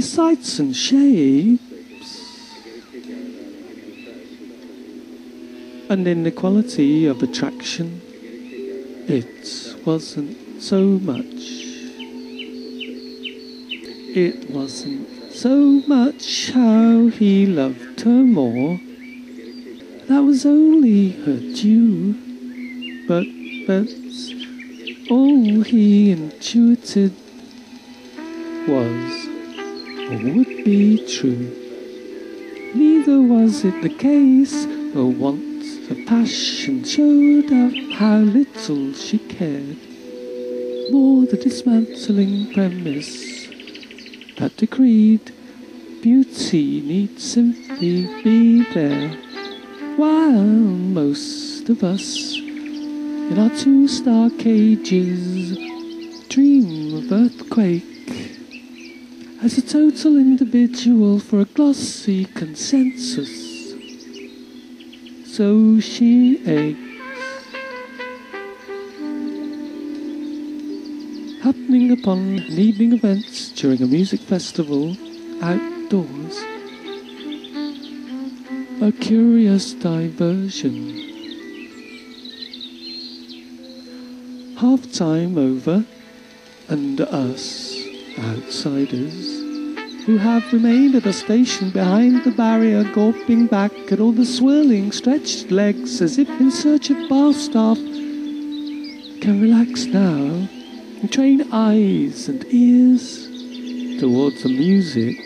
sights and shapes. An inequality of attraction. It wasn't so much. It wasn't so much how he loved her more. That was only her due. But all he intuited was or would be true. Neither was it the case. Her want for passion showed up how little she cared. More the dismantling premise that decreed beauty need simply be there, while most of us in our two-star cages dream of earthquake as a total individual for a glossy consensus. So she aches. Happening upon an evening events during a music festival outdoors. A curious diversion. Half-time over, and us, outsiders, who have remained at a station behind the barrier, gawping back at all the swirling, stretched legs as if in search of bar staff, can relax now and train eyes and ears towards the music.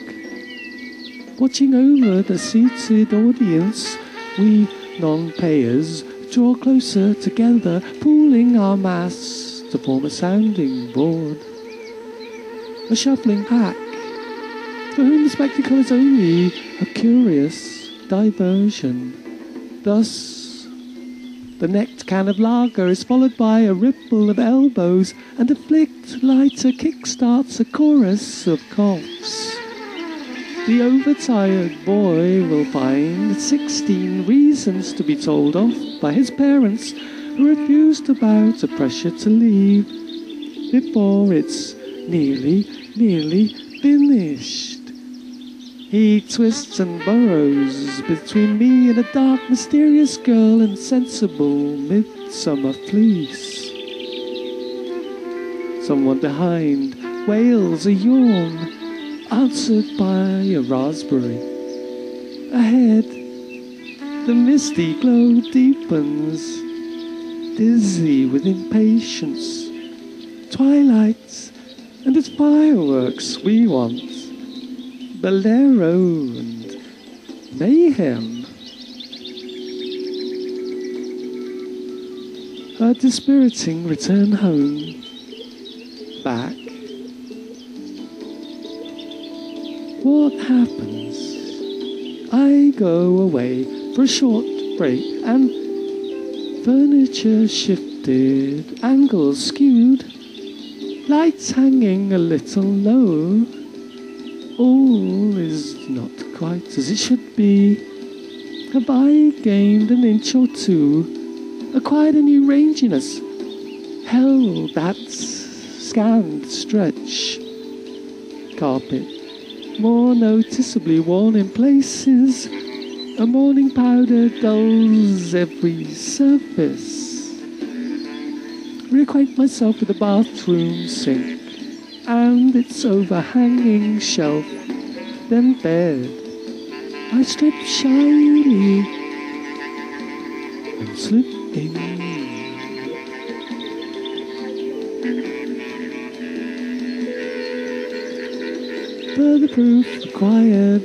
Watching over the seated audience, we non-payers draw closer together, pooling our mass to form a sounding board. A shuffling pack, for whom the spectacle is only a curious diversion. Thus, the necked can of lager is followed by a ripple of elbows, and a flicked lighter kick-starts a chorus of coughs. The overtired boy will find 16 reasons to be told off by his parents, who refuse to bow to pressure to leave before it's nearly finished. He twists and burrows between me and a dark, mysterious girl in sensible midsummer fleece. Someone behind wails a yawn, answered by a raspberry. Ahead, the misty glow deepens, dizzy with impatience. Twilight, and it's fireworks we want. Bolero and mayhem. A dispiriting return home. Back. What happens? I go away for a short break and furniture shifted, angles skewed, lights hanging a little low. All is not quite as it should be. Have I gained an inch or two? Acquired a new ranginess? Held that scanned stretch? Carpet, more noticeably worn in places. A morning powder dulls every surface. Reacquaint myself with the bathroom sink and its overhanging shelf, then bed. I strip shyly and slip in. Further proof required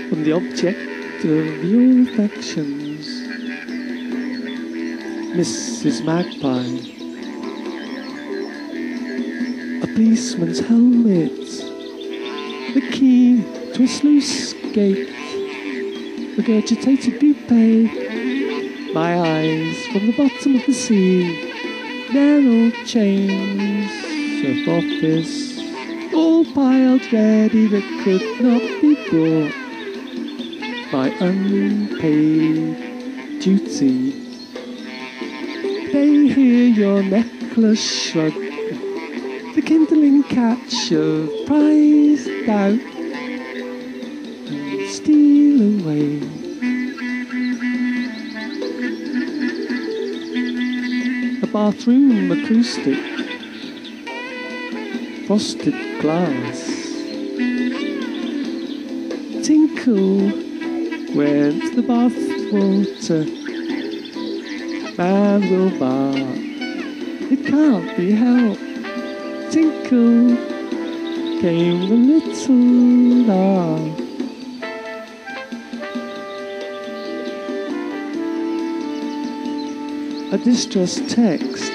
from the object of your affections, Mrs. Magpie. A policeman's helmet, the key to a sluice gate, regurgitated buffet, my eyes from the bottom of the sea, narrow chains of office, all piled ready that could not be bought, my unpaid duty. They hear your necklace shrug, the kindling catch of prized doubt, steal away. A bathroom acoustic, frosted glass. Tinkle went the bath water. Man will bark, it can't be helped. Tinkle came the little laugh. A distressed text,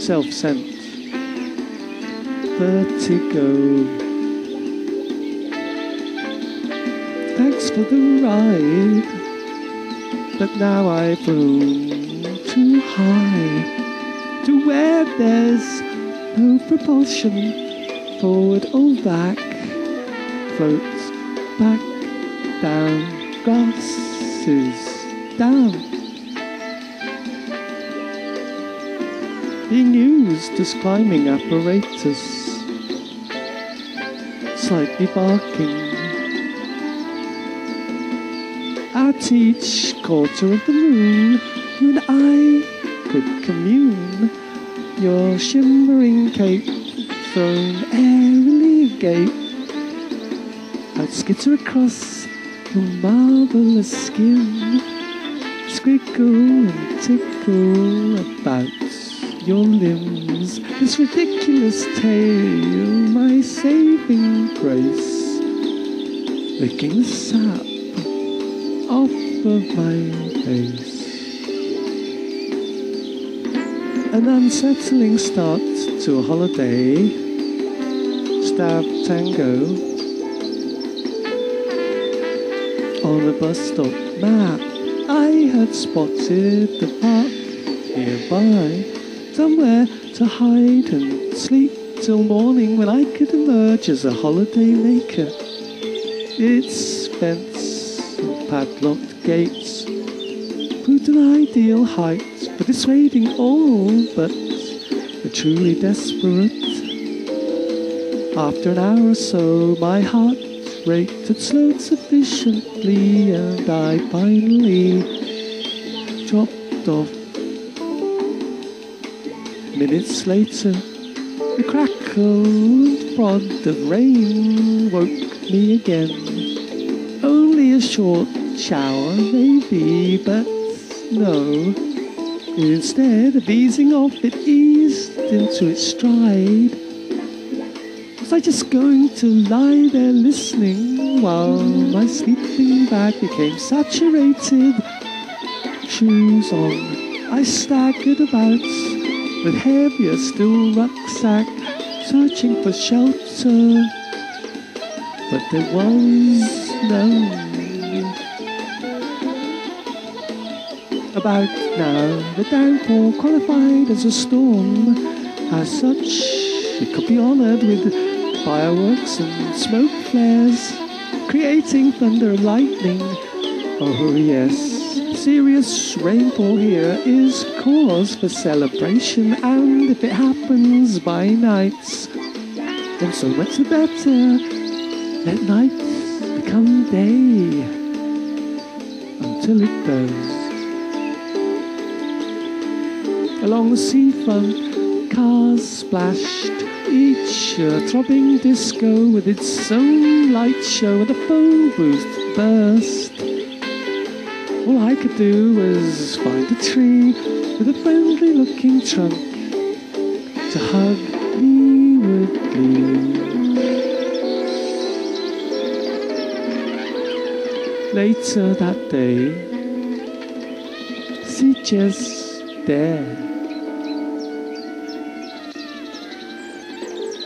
self-sent, vertigo. Thanks for the ride, but now I've flown too high to where there's no propulsion, forward or back, floats back, down, grasses down. Being used as climbing apparatus, slightly barking. At each quarter of the moon, you and I could commune. Your shimmering cape thrown airily agape. I'd skitter across your marvellous skin, squiggle and tickle about your limbs. This ridiculous tale, my saving grace, licking the sap off of my face. An unsettling start to a holiday, stab tango on a bus stop map. I had spotted the park nearby, somewhere to hide and sleep till morning when I could emerge as a holiday maker. Its fence and padlocked gates proved an ideal height for dissuading all but the truly desperate. After an hour or so, my heart rate had slowed sufficiently, and I finally dropped off. Minutes later, the crackle and prod of rain woke me again. Only a short shower, maybe, but no. Instead of easing off, it eased into its stride. Was I just going to lie there listening while my sleeping bag became saturated? Shoes on, I staggered about with heavier still rucksack, searching for shelter, but there was none. About now, the downpour qualified as a storm. As such, it could be honoured with fireworks and smoke flares, creating thunder and lightning. Oh yes, serious rainfall here is cause for celebration, and if it happens by nights, then so much the better. Let night become day, until it does. Along the seafront, cars splashed, each a throbbing disco with its own light show, and the phone booth burst. All I could do was find a tree with a friendly-looking trunk to hug me with glee. Later that day, she just there.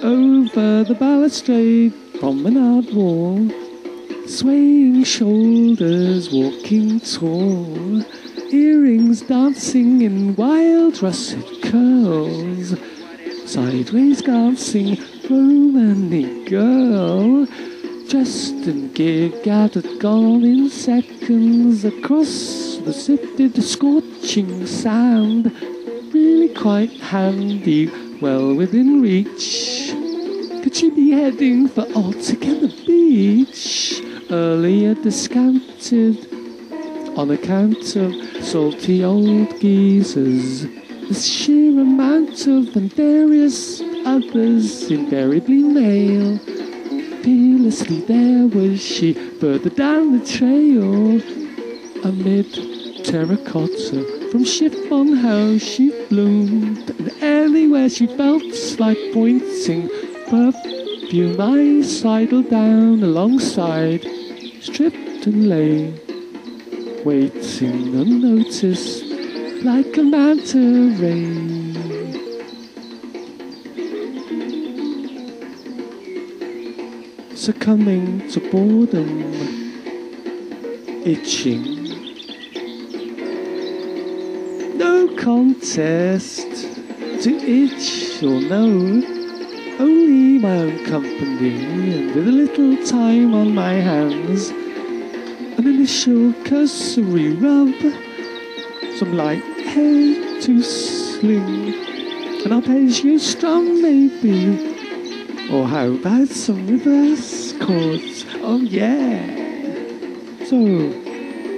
Over the balustrade promenade wall, swaying shoulders, walking tall, earrings dancing in wild russet curls, sideways glancing romantic girl, dressed in gear gathered gone in seconds across the sifted scorching sand, really quite handy, well within reach. Could she be heading for altogether beach? earlier discounted on account of salty old geezers. The sheer amount of and various others, invariably male. Fearlessly there was she, further down the trail. Amid terracotta, from chiffon how she bloomed, and anywhere she felt like pointing perfume, I sidled down alongside, stripped and lay, waiting unnoticed, like a manta ray. Succumbing to boredom, itching. No contest to itch or know, only my own company, and with a little time on my hands, an initial cursory rub, some light hair to sling, an arpeggio strum maybe, or how about some reverse chords? Oh yeah! So,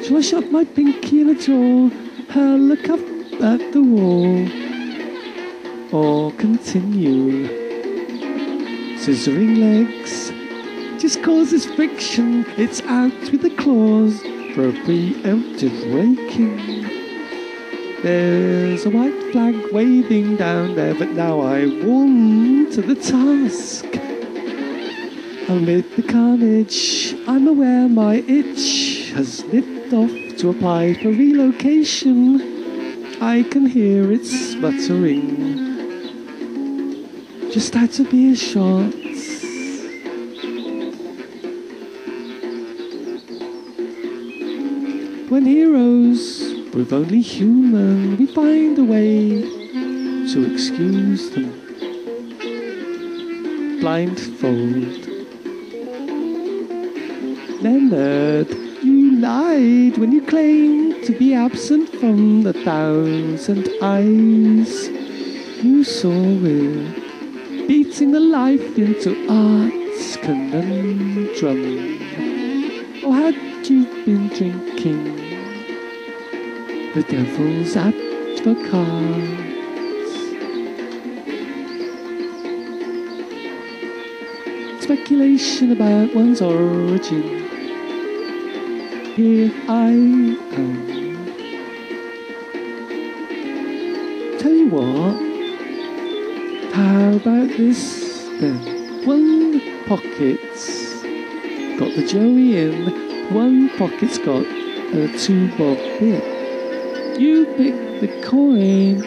shall I shove my pinky in a drawer, hurl a cup at the wall, or continue? Scissoring legs just causes friction, it's out with the claws for a preemptive raking. There's a white flag waving down there, but now I warm to the task. Amid the carnage, I'm aware my itch has nipped off to apply for relocation. I can hear it sputtering, just out of earshot. When heroes prove only human, we find a way to excuse them. Blindfold. Leonard, you lied when you claimed to be absent from the 1,000 eyes you saw with, beating the life into art's conundrum. Or had you been drinking the devil's advocates? Speculation about one's origin. Here I am. Tell you what, how about this then? One pocket's got the Joey in, one pocket's got a 2-bob bit. You pick the coin,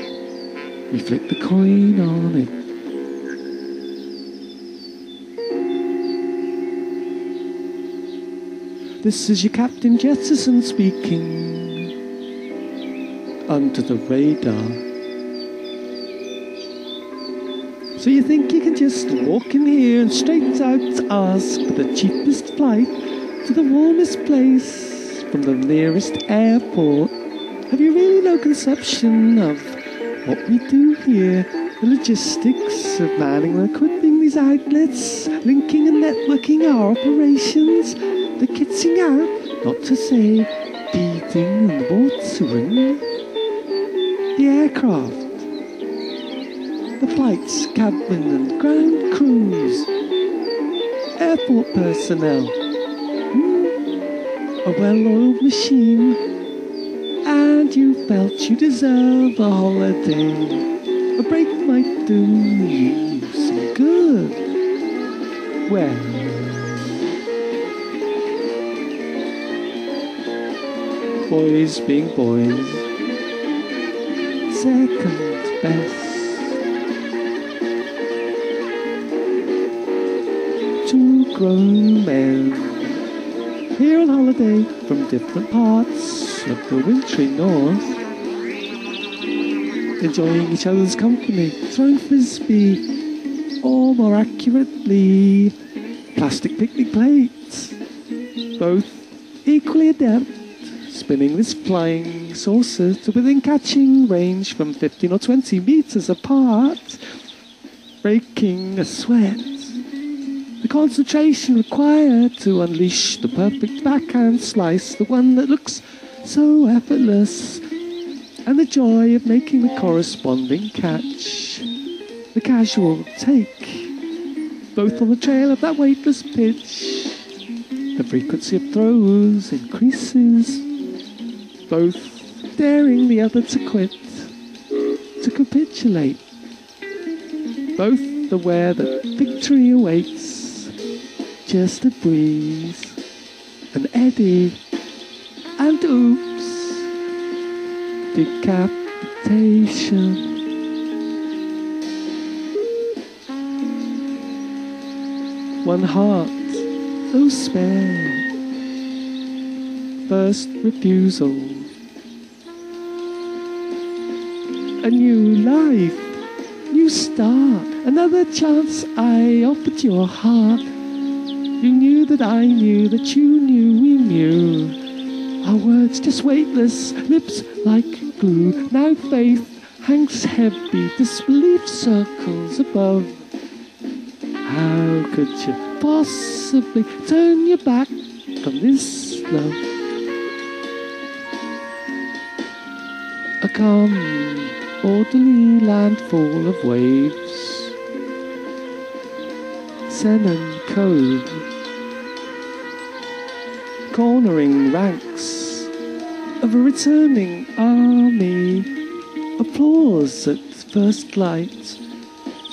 we flick the coin on it. This is your Captain Jetson speaking. Under the radar. So you think you can just walk in here and straight out ask for the cheapest flight to the warmest place from the nearest airport? Have you really no conception of what we do here? The logistics of manning and equipping these outlets, linking and networking our operations, the kitsing out, not to say feeding and watering, the aircraft, the flights, cabin and ground crews, airport personnel, a well-oiled machine, and you felt you deserve a holiday. A break might do you some good. Well, boys being boys, second best. Two grown men here on holiday from different parts of the wintry north, enjoying each other's company, throwing frisbee, or more accurately, plastic picnic plates. Both equally adept, spinning this flying saucer to within catching range from 15 or 20 meters apart, breaking a sweat The concentration required to unleash the perfect backhand slice, the one that looks so effortless, and the joy of making the corresponding catch, the casual take, both on the trail of that weightless pitch. The frequency of throws increases, both daring the other to quit, to capitulate, both aware that victory awaits. Just a breeze, an eddy, and oops, decapitation. One heart, oh spare, first refusal, a new life, new start, another chance I offered your heart. You knew that I knew that you knew we knew. Our words just weightless, lips like glue. Now faith hangs heavy, disbelief circles above. How could you possibly turn your back on this love? A calm, orderly landfall of waves, Senon Cove, cornering ranks of a returning army, applause at first light.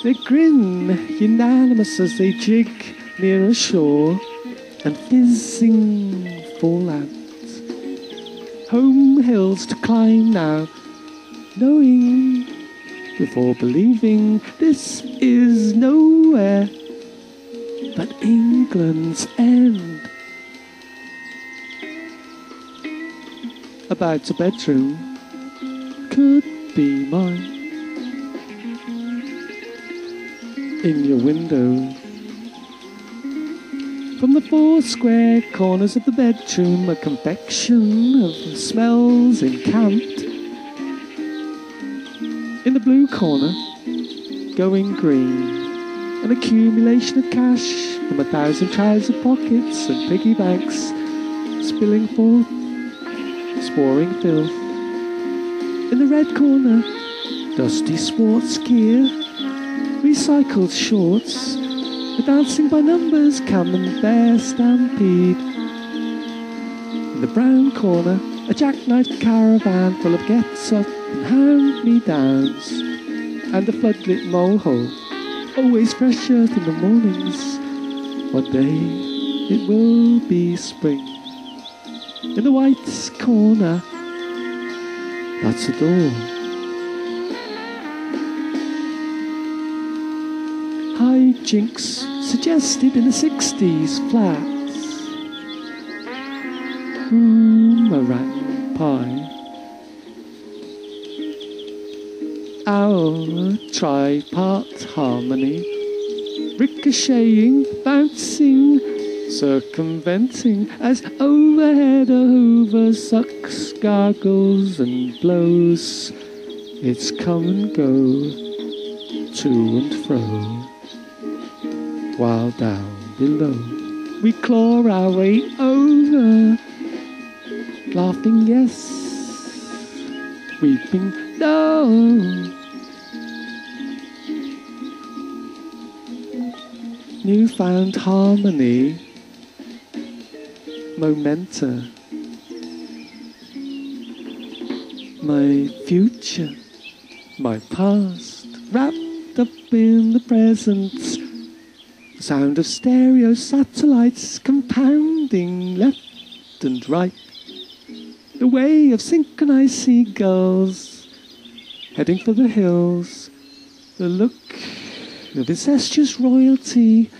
They grin unanimous as they jig nearer shore and fizzing fallout. Home hills to climb now, knowing before believing this is nowhere but England's end. About a bedroom could be mine. In your window, from the 4 square corners of the bedroom, a confection of smells encamped. In the blue corner, going green, an accumulation of cash from 1,000 trouser pockets and piggy banks, spilling forth, sporing filth. In the red corner, dusty sports gear, recycled shorts, a dancing by numbers camembert stampede. In the brown corner, a jackknifed caravan full of gets-up and hand-me-downs, and a floodlit mole-hole, always fresh earth in the mornings. One day it will be spring. In the white corner, that's a door. High jinks suggested in the 60s flats. Boomerang pie. Our tripart harmony, ricocheting, bouncing, circumventing, as overhead a hoover sucks, gargles and blows. It's come and go, to and fro, while down below we claw our way over, laughing yes, weeping no. Newfound harmony, momenta, my future, my past, wrapped up in the present, sound of stereo satellites compounding left and right, the way of synchronized seagulls heading for the hills, the look of incestuous royalty,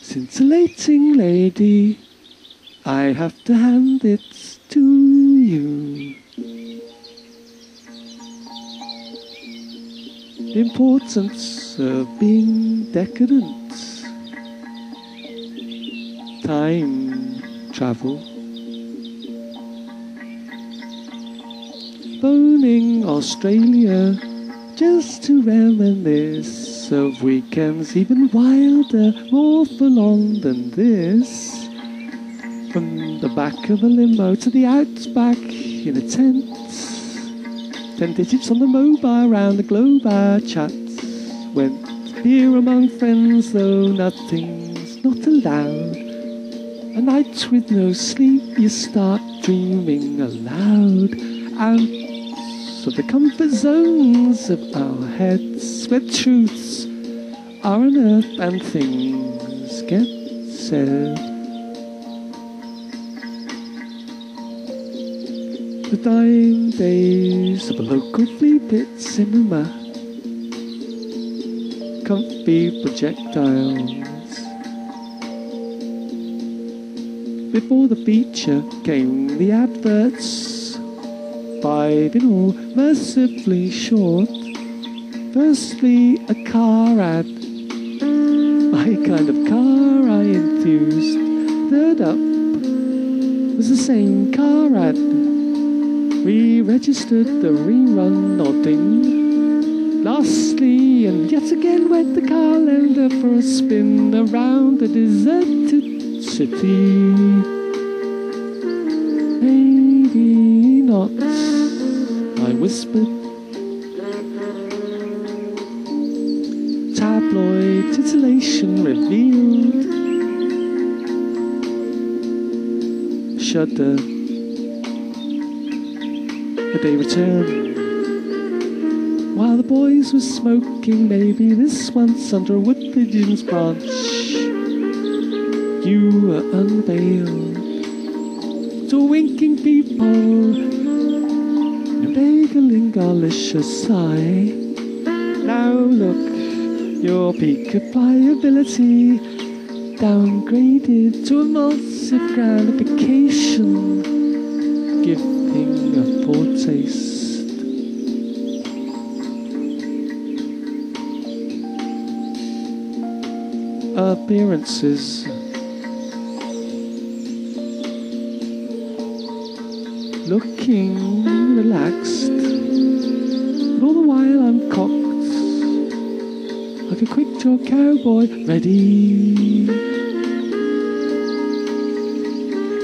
scintillating lady, I have to hand it to you. The importance of being decadent, time travel, boning Australia just to reminisce. lots of weekends, even wilder, more full-on than this. From the back of a limo to the outback in a tent. 10 digits on the mobile round the globe, our chats went. Beer among friends, though nothing's not allowed. A night with no sleep, you start dreaming aloud. Out of the comfort zones of our heads, where truths are unearthed and things get said. The dying days of a local flea pit cinema. Comfy projectiles. Before the feature came the adverts, 5 in all, mercifully short. Firstly, a car ad, my kind of car I enthused. Third up was the same car ad. We registered the rerun nodding. Lastly, and yet again went the calendar for a spin around the deserted city. Maybe not, I whispered. Tabloid titillation revealed. Shudder. A day returned. While the boys were smoking, maybe this once under a wood pigeon's branch, you were unveiled to winking people in a begling garlicious sigh. Now look, your peak of pliability downgraded to emulsive gratification, giving a foretaste. Appearances. Looking relaxed, but all the while I'm cocked like a quick-jaw cowboy, ready.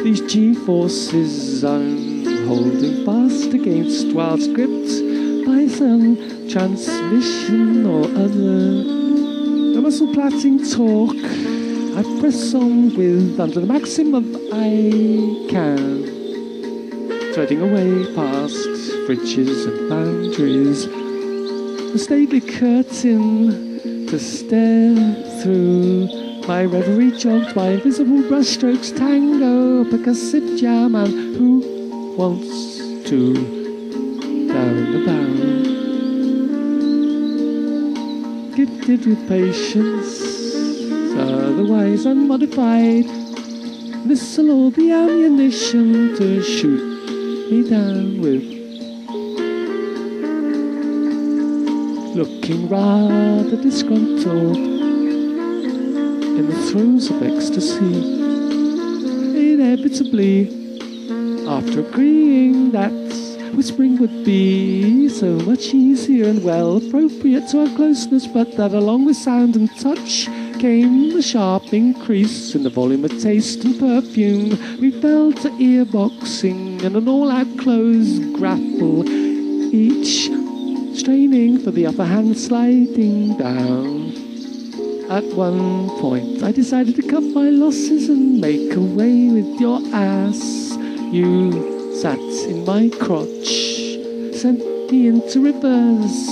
These G-forces I'm holding fast against whilst gripped by some transmission or other. The muscle-platting talk I press on with under the maxim of I can, threading away past fridges and boundaries, a stately curtain to stare through. My reverie jogged by invisible brushstrokes, tango, percussive jam, and who wants to down the barrel. Gifted with patience, otherwise unmodified. This'll all be ammunition to shoot me down with. Looking rather disgruntled in the throes of ecstasy. Inevitably, after agreeing that whispering would be so much easier and well appropriate to our closeness, but that along with sound and touch came the sharp increase in the volume of taste and perfume. We fell to ear boxing and an all-out close grapple, each straining for the upper hand sliding down. At one point I decided to cut my losses and make away with your ass. You sat in my crotch, sent me into reverse,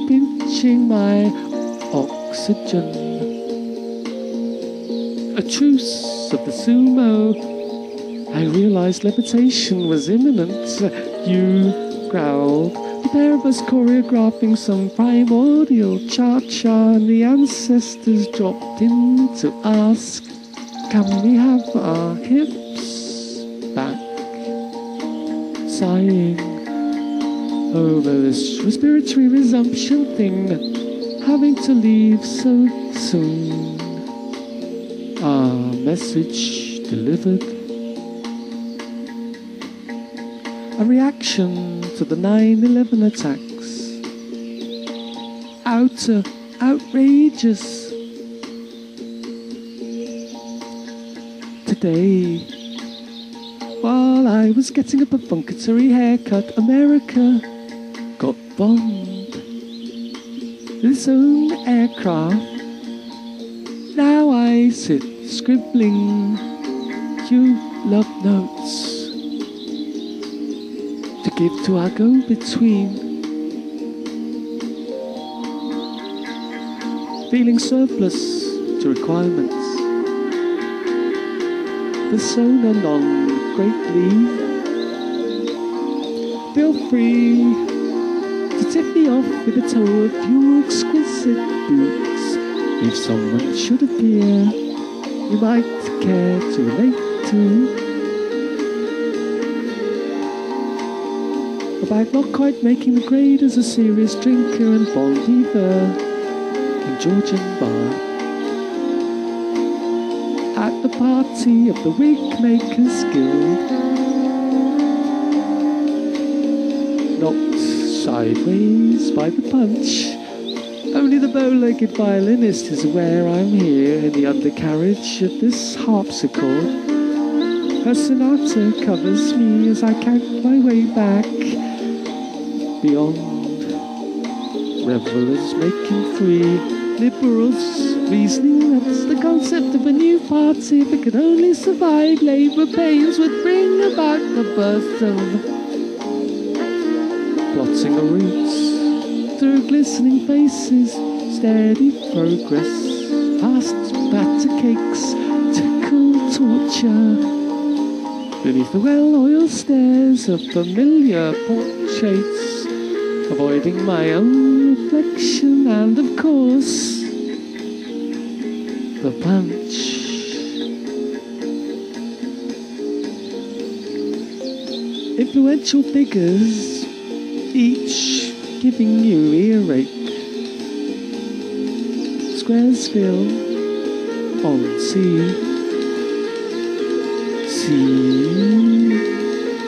pinching my oxygen. A truce of the sumo. I realized levitation was imminent. You growled. The pair of us choreographing some primordial cha-cha, and the ancestors dropped in to ask, can we have our hips back? Sighing over this respiratory resumption thing, having to leave so soon. Our message delivered. A reaction to the 9/11 attacks. outrageous. Today, while I was getting a perfunctory haircut, America got bombed with its own aircraft. Now I sit scribbling cute love notes to give to our go-between. Feeling surplus to requirements. Persona non greatly. Feel free to tip me off with a toe of your exquisite boots. If someone should appear you might care to relate to. About not quite making the grade as a serious drinker and bon vivant in Georgian bar. At the party of the Wig Makers Guild, knocked sideways by the punch. Only the bow-legged violinist is aware I'm here in the undercarriage of this harpsichord. Her sonata covers me as I count my way back beyond. Revelers making free, liberals reasoning that's the concept of a new party. If it could only survive labour pains would bring about the birth of plotting a route through glistening faces, steady progress past batter cakes to cool torture beneath the well-oiled stairs of familiar portraits, avoiding my own reflection and, of course, the punch. Influential figures, each giving you earache. Squaresville on sea.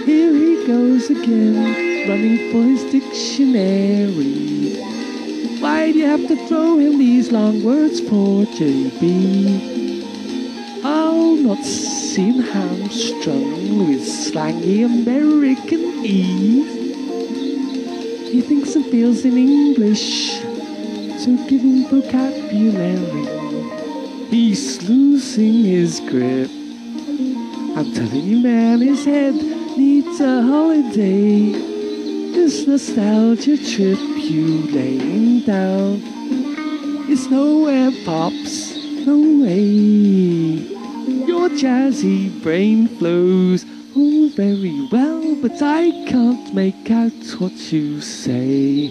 Here he goes again, running for his dictionary. Why do you have to throw him these long words, poor JB? I'll not seem hamstrung with slangy American ease. He thinks and feels in English, so give him vocabulary. He's losing his grip. I'm telling you, man, his head needs a holiday. This nostalgia trip you laying down is nowhere, pops, no way. Your jazzy brain flows all very well, but I can't make out what you say.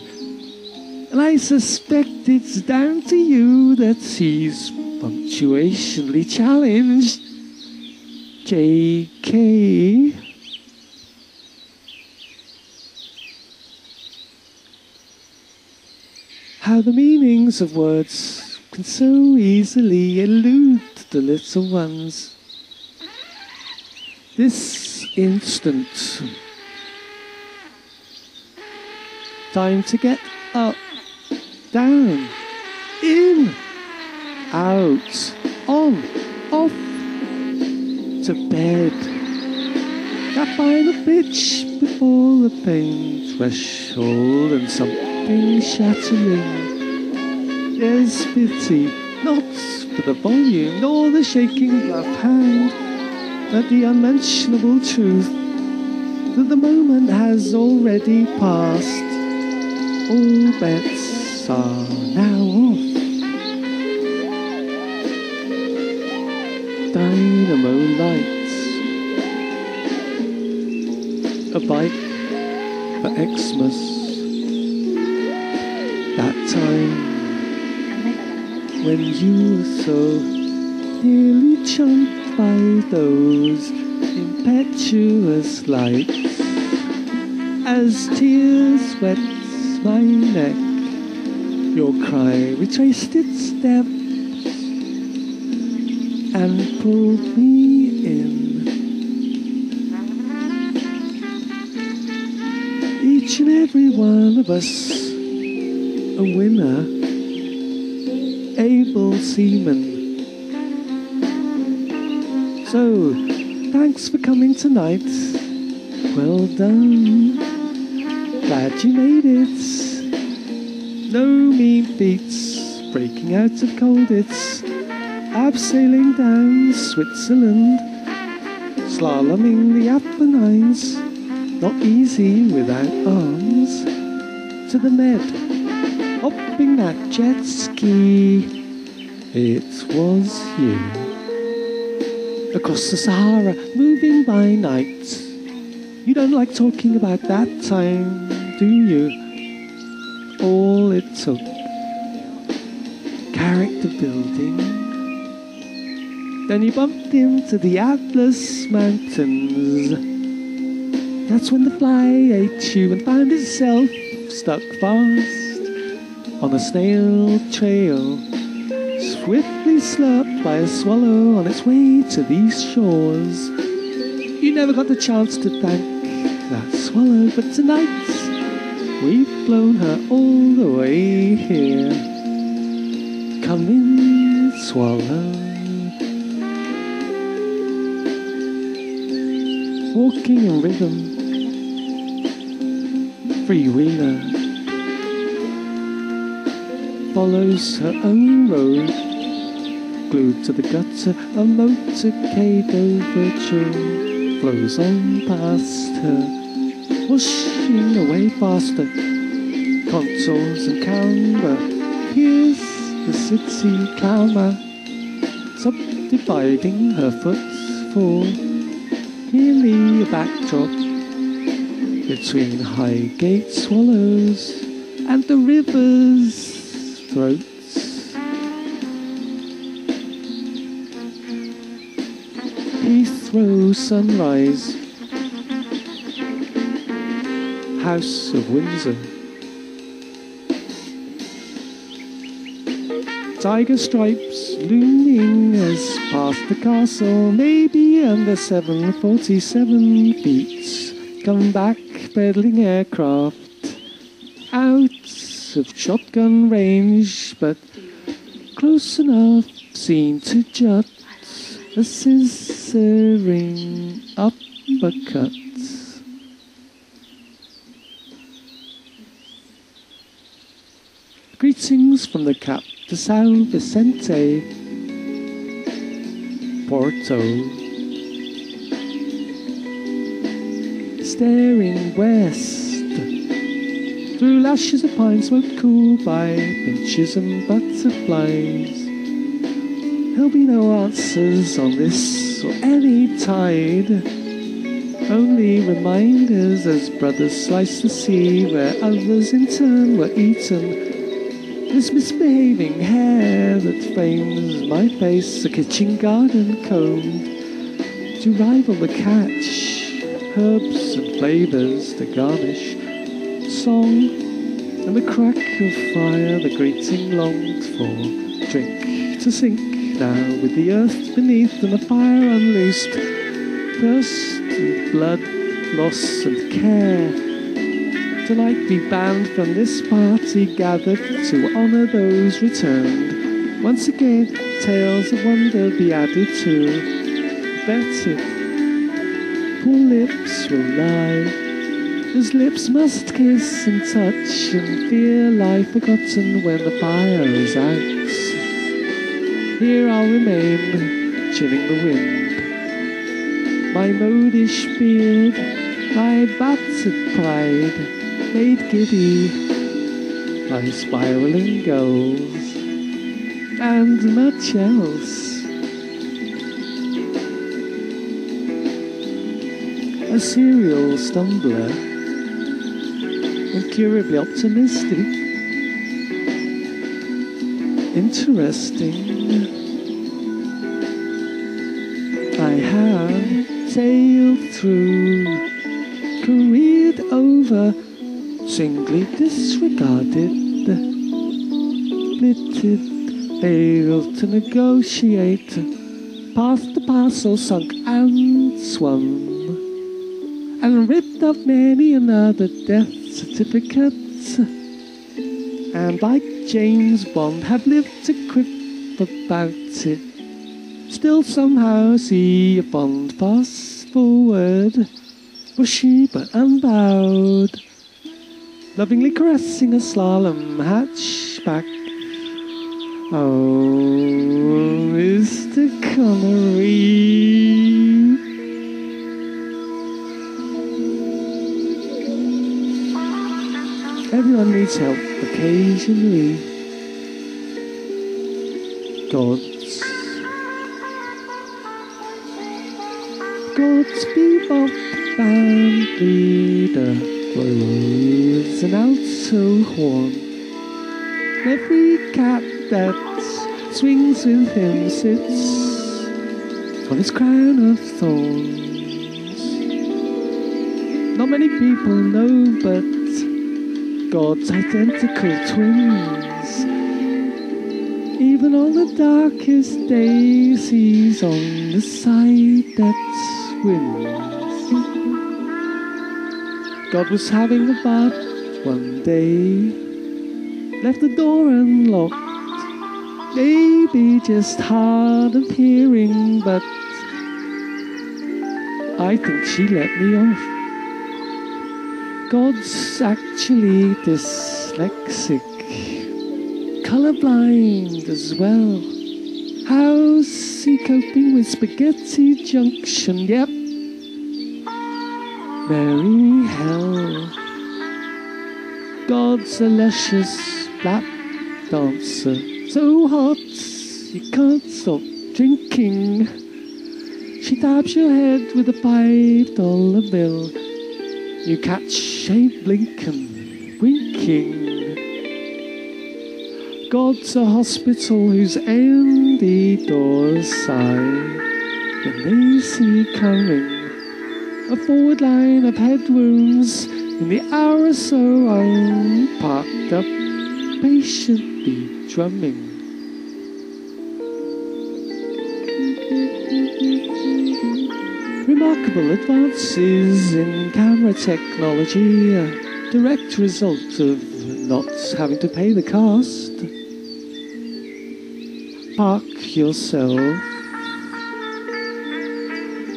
And I suspect it's down to you that he's punctuationally challenged. JK. How the meanings of words can so easily elude the little ones. This instant. Time to get up, down, in, out, on, off, to bed. That final pitch before the pain threshold and something shattering. There's pity, not for the volume nor the shaking left hand, but the unmentionable truth that the moment has already passed. All bets are now off. Dynamo lights, a bike for Xmas. That time when you were so nearly chunked by those impetuous lights, as tears wet my neck, your cry retraced its steps and pulled me in. Each and every one of us a winner, able seaman. So, thanks for coming tonight. Well done. Glad you made it. No mean feats, breaking out of cold it's abseiling down Switzerland, slaloming the Apennines, not easy without arms, to the Med, hopping that jet ski. It was you. Across the Sahara, moving by night. You don't like talking about that time, do you? All it took. Character building. Then you bumped into the Atlas Mountains. That's when the fly ate you and found itself stuck fast on a snail trail, swiftly slurped by a swallow on its way to these shores. You never got the chance to thank that swallow, but tonight we've blown her all the way here. Come in, swallow. Walking in rhythm, freewheeler, follows her own road, glued to the gutter, a motorcade overture flows on past her, whooshing away faster. Contours and camber, here's the city clamour, subdividing her footfall, merely a backdrop between Highgate swallows and the river's throats. Heathrow sunrise, House of Windsor, tiger stripes looming as past the castle, maybe under 747 feet. Come back, peddling aircraft, out of shotgun range, but close enough seen to jut a scissoring uppercut. Greetings from the Cap to San Vicente, Porto. Staring west, through lashes of pine smoke cooled by finches and butterflies. There'll be no answers on this or any tide, only reminders as brothers slice the sea where others in turn were eaten. This misbehaving hair that frames my face, a kitchen garden combed to rival the catch, herbs and flavours to garnish, song and the crack of fire the greeting longed for, drink to sink now with the earth beneath and the fire unloosed, thirst and blood, loss and care. Tonight be banned from this party gathered to honour those returned. Once again, tales of wonder be added to. Better, poor lips will lie, as lips must kiss and touch and fear lie forgotten when the fire is out. Here I'll remain, chilling the wind. My modish beard, my battered pride, made giddy by spiralling gulls and much else. A serial stumbler, incurably optimistic, interesting. I have sailed through, careered over, singly disregarded, splitted, failed to negotiate, past the parcel sunk and swum, and ripped up many another death certificate, and like James Bond have lived to quip about it. Still somehow see a Bond pass forward, bushy but unbowed, lovingly caressing a slalom hatchback. Oh, Mr. Connery. Everyone needs help occasionally. God's bebop band leader blows an alto horn. Every cat that swings with him sits on his crown of thorns. Not many people know, but God's identical twins. Even on the darkest days, he's on the side that wins. God was having a bath one day, left the door unlocked. Maybe just hard of hearing, but I think she let me off. God's actually dyslexic, colorblind as well. How's he coping with Spaghetti Junction? Yep. Merry hell. God's a luscious lap dancer, so hot you can't stop drinking. She taps your head with a $5 bill. You catch a blink and winking. God's a hospital whose empty doors sigh when they see coming a forward line of head wounds in the hour or so I'm parked up, patiently drumming. Remarkable advances in camera technology, a direct result of not having to pay the cost. Park yourself.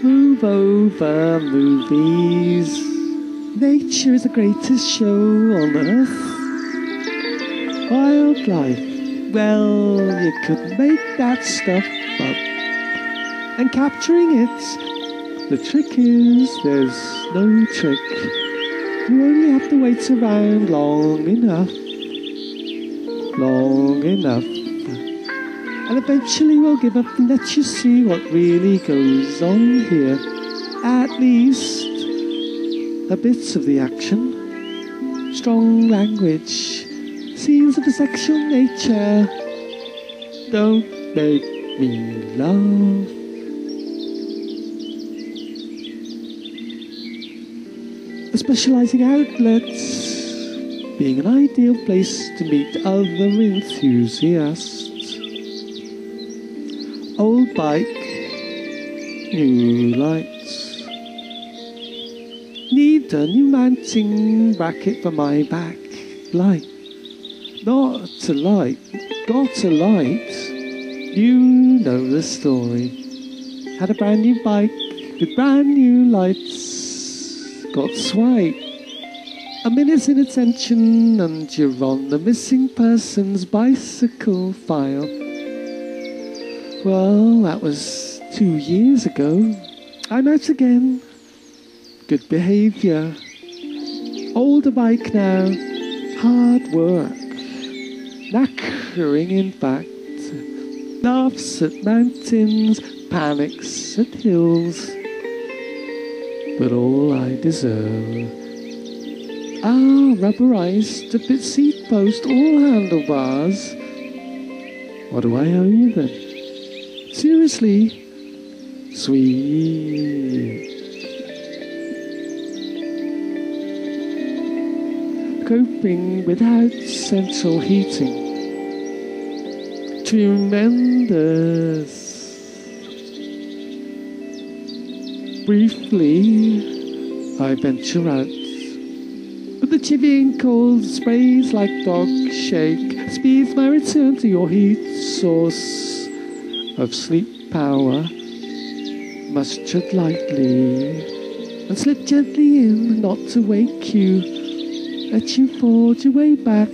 Move over movies. Nature is the greatest show on earth. Wildlife, well, you couldn't make that stuff up. And capturing it, the trick is there's no trick. You only have to wait around long enough. And eventually we'll give up and let you see what really goes on here. At least a bit of the action. Strong language. Scenes of a sexual nature. Don't make me laugh. Specializing outlets being an ideal place to meet other enthusiasts. Old bike, new lights. Need a new mounting bracket for my back. Light, not a light, got a light. You know the story. Had a brand new bike with brand new lights. Got swiped. A minute's inattention and you're on the missing person's bicycle file. Well, that was 2 years ago. I'm out again. Good behaviour. Older bike now. Hard work. Knackering, in fact. Laughs at mountains, panics at hills. But all I deserve. Rubberized, a bit seat post, all handlebars. What do I owe you then? Seriously, sweet. Coping without central heating. Tremendous. Briefly, I venture out. But the The chivying cold sprays like dog shake speeds my return to your heat source of sleep power. Must tread lightly and slip gently in, not to wake you. Let you forge your way back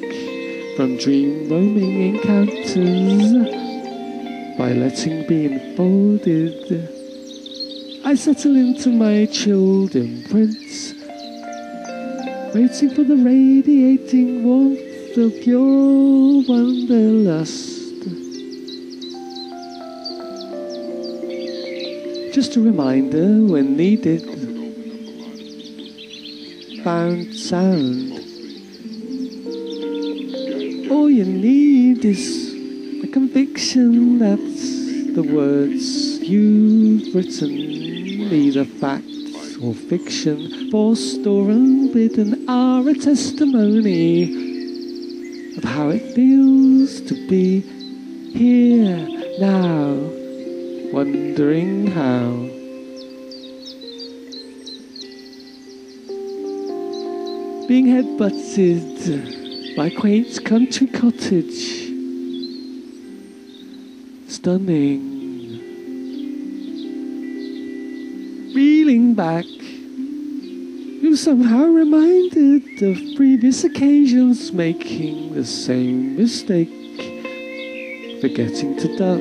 from dream roaming encounters by letting be enfolded. I settle into my chilled imprints, waiting for the radiating warmth of your wanderlust. Just a reminder when needed. Found sound. All you need is a conviction that the words you've written, either fact or fiction, forced or unbidden, are a testimony of how it feels to be here now, wondering how. Being headbutted by a quaint country cottage, stunning. Reeling back, you're somehow reminded of previous occasions, making the same mistake, forgetting to duck.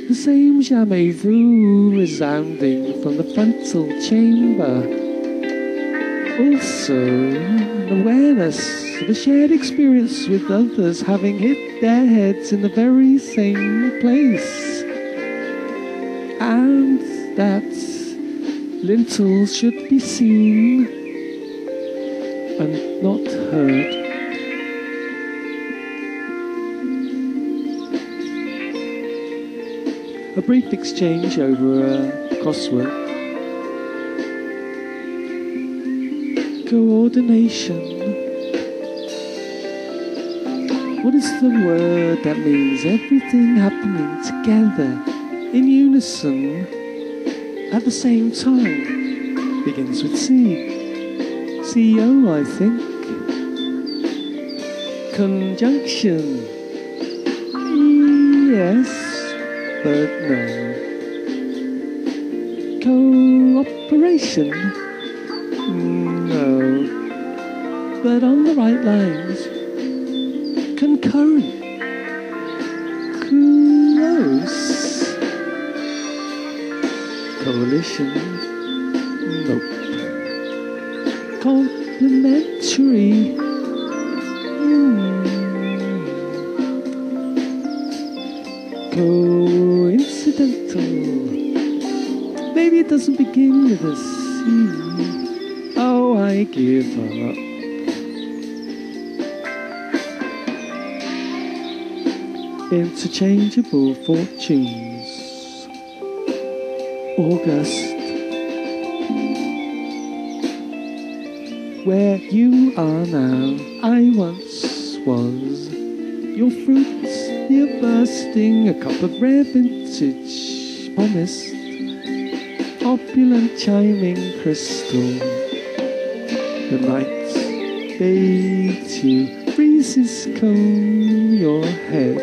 The same jamais vu resounding from the frontal chamber. Also, an awareness of a shared experience with others having hit their heads in the very same place. And that lintels should be seen and not heard. A brief exchange over a crossword. Coordination. What is the word that means everything happening together, in unison, at the same time? Begins with C. CEO, I think. Conjunction. Yes, but no. Cooperation. No, but on the right lines. Concurrent. Close. Coalition. Nope. Complementary. Coincidental. Maybe it doesn't begin with a C. Oh, I give up. Interchangeable fortunes. August. Where you are now, I once was. Your fruits, near bursting, a cup of rare vintage, promised. Opulent chiming crystal. The night bathes you, breezes comb your head.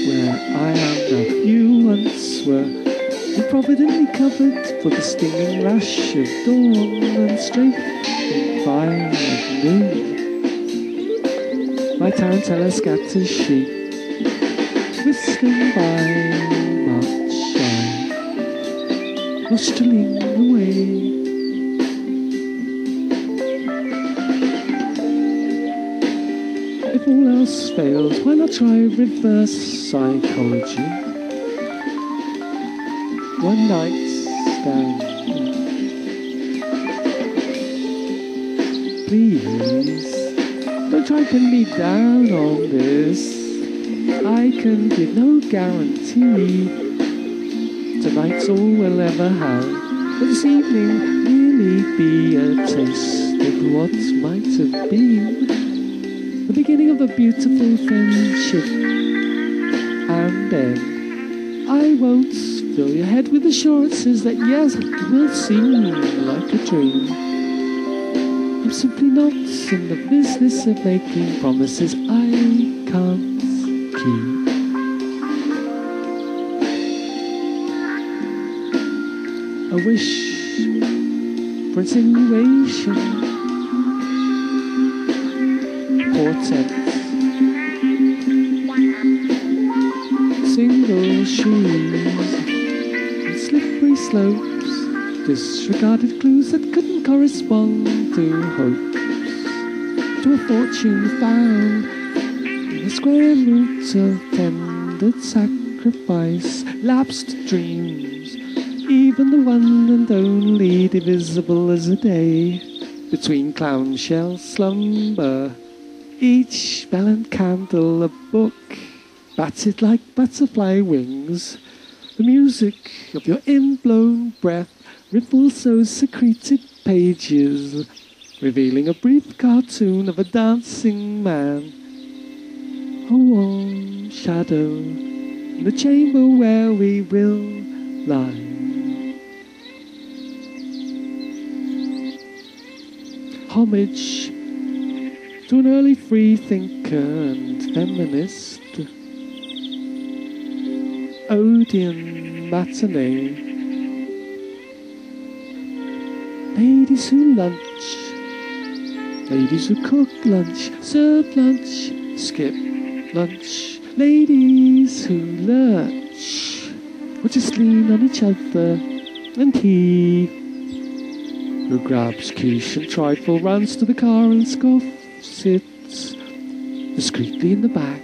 Where I am now, you once were, improvidently covered for the stinging rush of dawn and strafing fire of noon. My tarantella scatters sheep, whistling by March shine, nostrilling away. If all else fails, why not try reverse psychology? One night stand. Please, don't try to pin me down on this. I can give no guarantee tonight's all we'll ever have. But this evening merely be a taste of what might have been. The beginning of a beautiful friendship. And then I won't fill your head with assurances that yes, it will seem like a dream. I'm simply not in the business of making promises I can't keep. A wish for insinuation, portent, single shoes, and slippery slopes, disregarded clues that couldn't correspond to hopes, to a fortune found in the square root of tendered sacrifice, lapsed dreams, even the one and only divisible as a day, between clownshell slumber, each bell and candle a book, battered like butterfly wings, the music of your inblown breath ripples those secreted pages, revealing a brief cartoon of a dancing man, a warm shadow in the chamber where we will lie. Homage to an early free thinker and feminist, Odeon matinee, ladies who lunch, ladies who cook lunch, serve lunch, skip lunch, ladies who lurch, or just lean on each other, and he who grabs quiche and trifle, runs to the car and scoffs it discreetly in the back.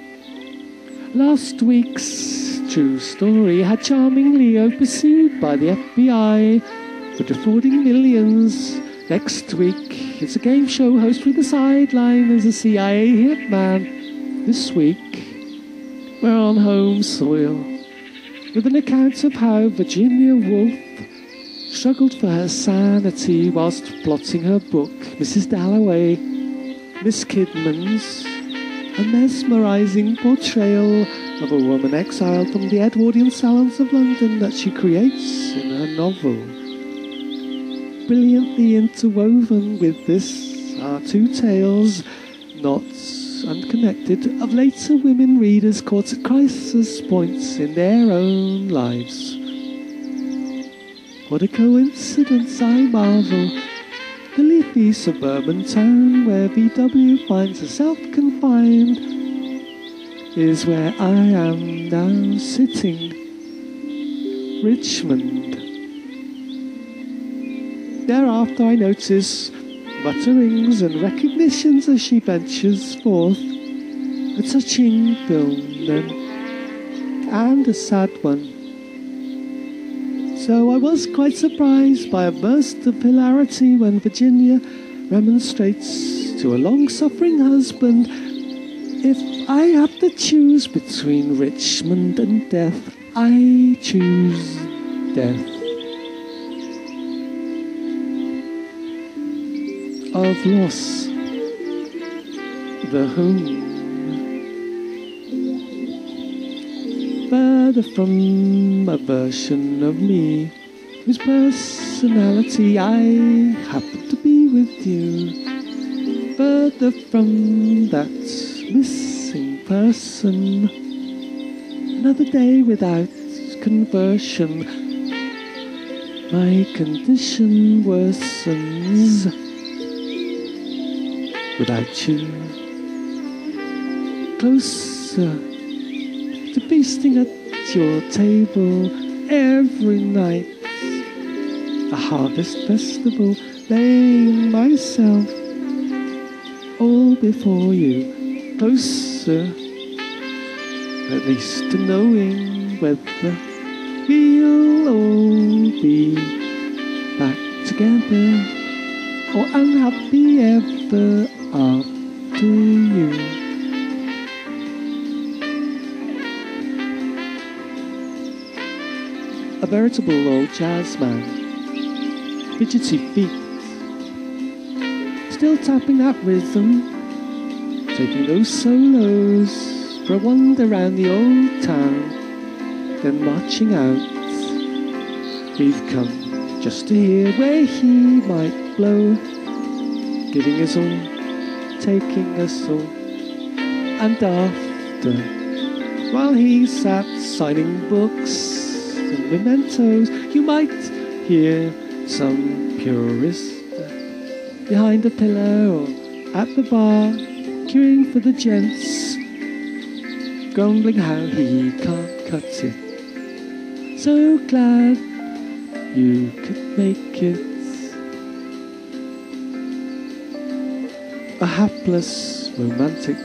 Last week's true story had charming Leo pursued by the FBI for defrauding millions. Next week, it's a game show host with a sideline as a CIA hitman. This week, we're on home soil with an account of how Virginia Woolf struggled for her sanity whilst plotting her book, Mrs. Dalloway. Miss Kidman's a mesmerising portrayal of a woman exiled from the Edwardian salons of London that she creates in her novel. Brilliantly interwoven with this are two tales, not unconnected, of later women readers caught at crisis points in their own lives. What a coincidence, I marvel. The leafy suburban town where VW finds herself confined is where I am now sitting. Richmond. Thereafter I notice mutterings and recognitions as she ventures forth. A touching film then, and a sad one. So I was quite surprised by a burst of hilarity when Virginia remonstrates to a long-suffering husband, if I have to choose between Richmond and death, I choose death. Of loss, the home. Further from a version of me whose personality I happen to be with you. Further from that missing person. Another day without conversion. My condition worsens without you. Closer to feasting at your table every night, a harvest festival, laying myself all before you, closer at least to knowing whether we'll all be back together or unhappy ever after you. A veritable old jazz man, fidgety feet, still tapping that rhythm, taking those solos for a wander round the old town, then marching out. We've come just to hear where he might blow, giving us all, taking us all. And after, while he sat signing books and mementos, you might hear some purist behind a pillar or at the bar, queuing for the gents, grumbling how he can't cut it. So glad you could make it. A hapless romantic,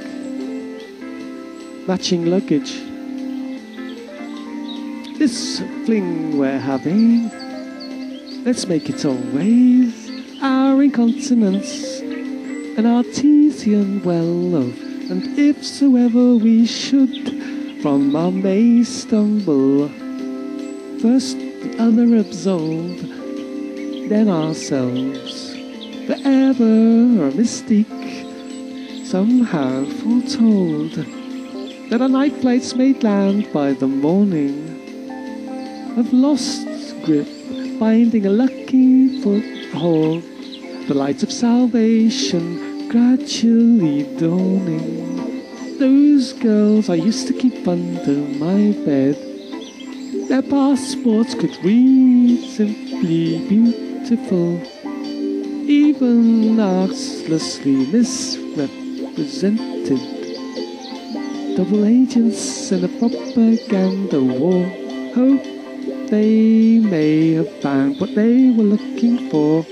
matching luggage. This fling we're having, let's make it always our incontinence, an artesian well of, and if so ever we should from our may stumble, first the other absolved, then ourselves, forever a mystique, somehow foretold, that our night flights may land by the morning, of lost grip, finding a lucky foothold, the light of salvation gradually dawning. Those girls I used to keep under my bed, their passports could read simply beautiful, even artlessly misrepresented. Double agents in a propaganda war, hope they may have found what they were looking for.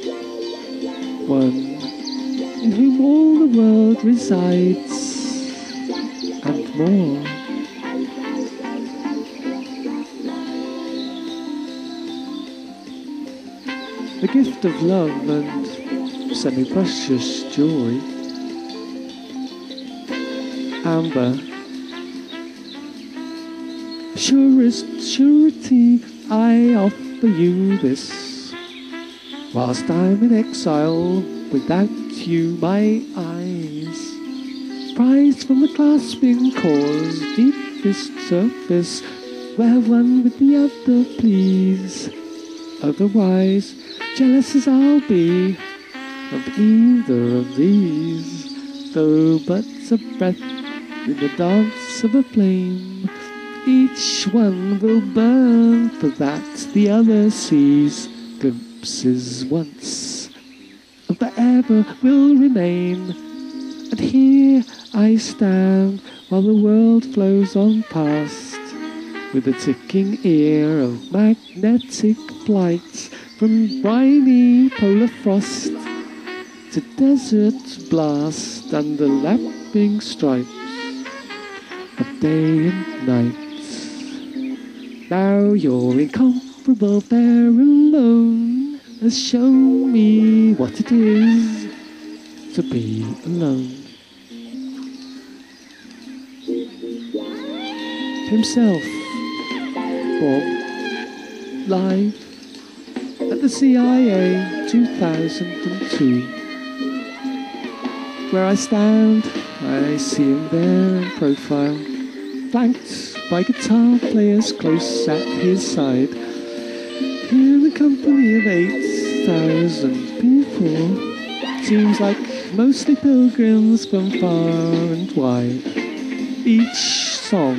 One in whom all the world resides, and more. The gift of love and semi-precious joy. Amber, surest surety, I offer you this, whilst I'm in exile without you, my eyes, prized from the clasping cause, deepest surface, where one with the other please. Otherwise, jealous as I'll be of either of these, though but a breath in the dance of a flame, each one will burn for that the other sees, glimpses once, and forever will remain. And here I stand while the world flows on past, with a ticking ear of magnetic flight, from briny polar frost to desert blast, and the lapping stripes of day and night. Now your incomparable pheromone has shown me what it is to be alone. Himself, Bob, live at the CIA 2002. Where I stand, I see him there in profile, flanked by guitar players close at his side. Here in the company of 8,000 people, seems like mostly pilgrims from far and wide. Each song,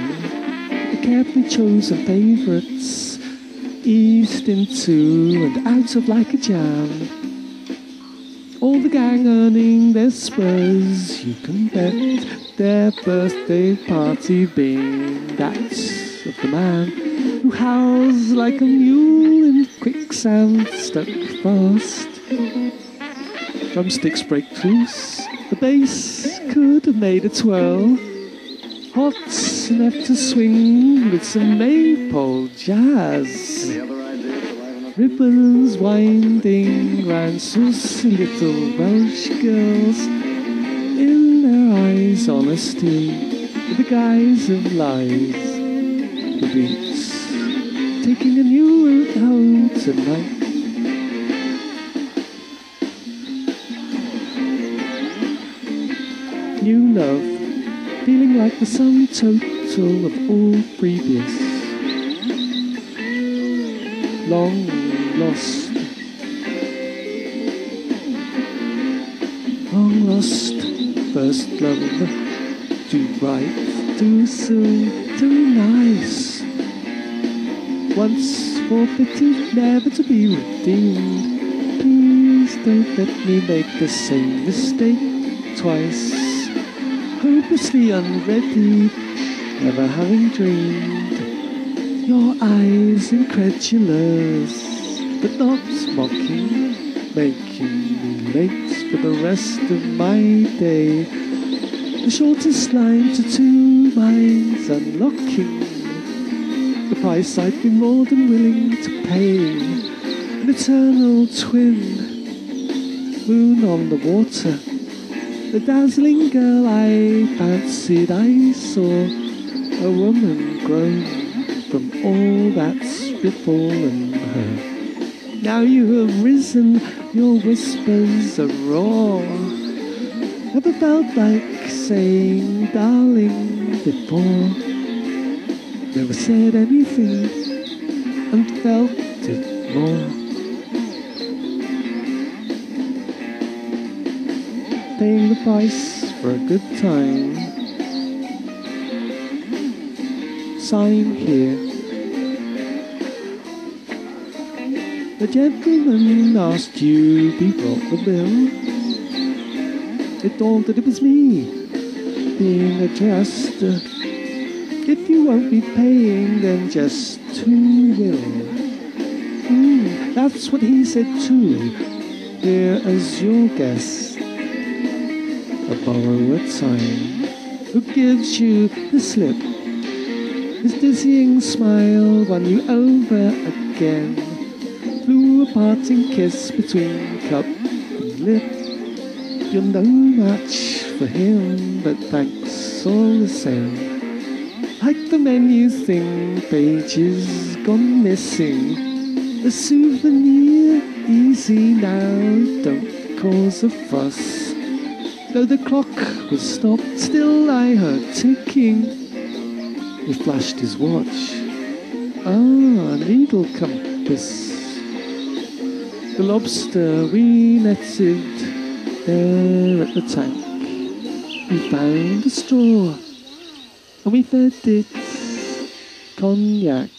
the carefully chosen favourites, eased into and out of like a jam. All the gang earning their spurs, you can bet, their birthday party being that of the man who howls like a mule in quicksand stuck fast. Drumsticks break loose, the bass could have made a twirl, hot enough to swing with some maypole jazz. Ribbons winding round saucy little Welsh girls, in their eyes honesty, with the guise of lies. The beats taking a new route home tonight. New love, feeling like the sum total of all previous. Long lost. lost first love. Too bright, too soon, too nice. Once forfeited, never to be redeemed. Please don't let me make the same mistake twice. Hopelessly unready, never having dreamed. Your eyes incredulous, but not mocking, making me late for the rest of my day. The shortest line to two minds unlocking. The price I'd be more than willing to pay. An eternal twin, moon on the water. The dazzling girl I fancied I saw. A woman grown from all that's befallen her. Now you have risen, your whispers are raw. Never felt like saying darling before. Never said anything and felt it more. Paying the price for a good time. Sign here. The gentleman asked you be brought the bill. It dawned that it was me being addressed. If you won't be paying, then just who will? That's what he said too. Here as your guest, a borrower time, who gives you the slip. His dizzying smile won you over again. Blew a parting kiss between cup and lip. You're no match for him, but thanks all the same. Like the menu thing, pages gone missing. A souvenir, easy now, don't cause a fuss. Though the clock was stopped, still I heard ticking. He flashed his watch. Needle compass. The lobster we netted there at the tank. We found a straw and we fed it cognac.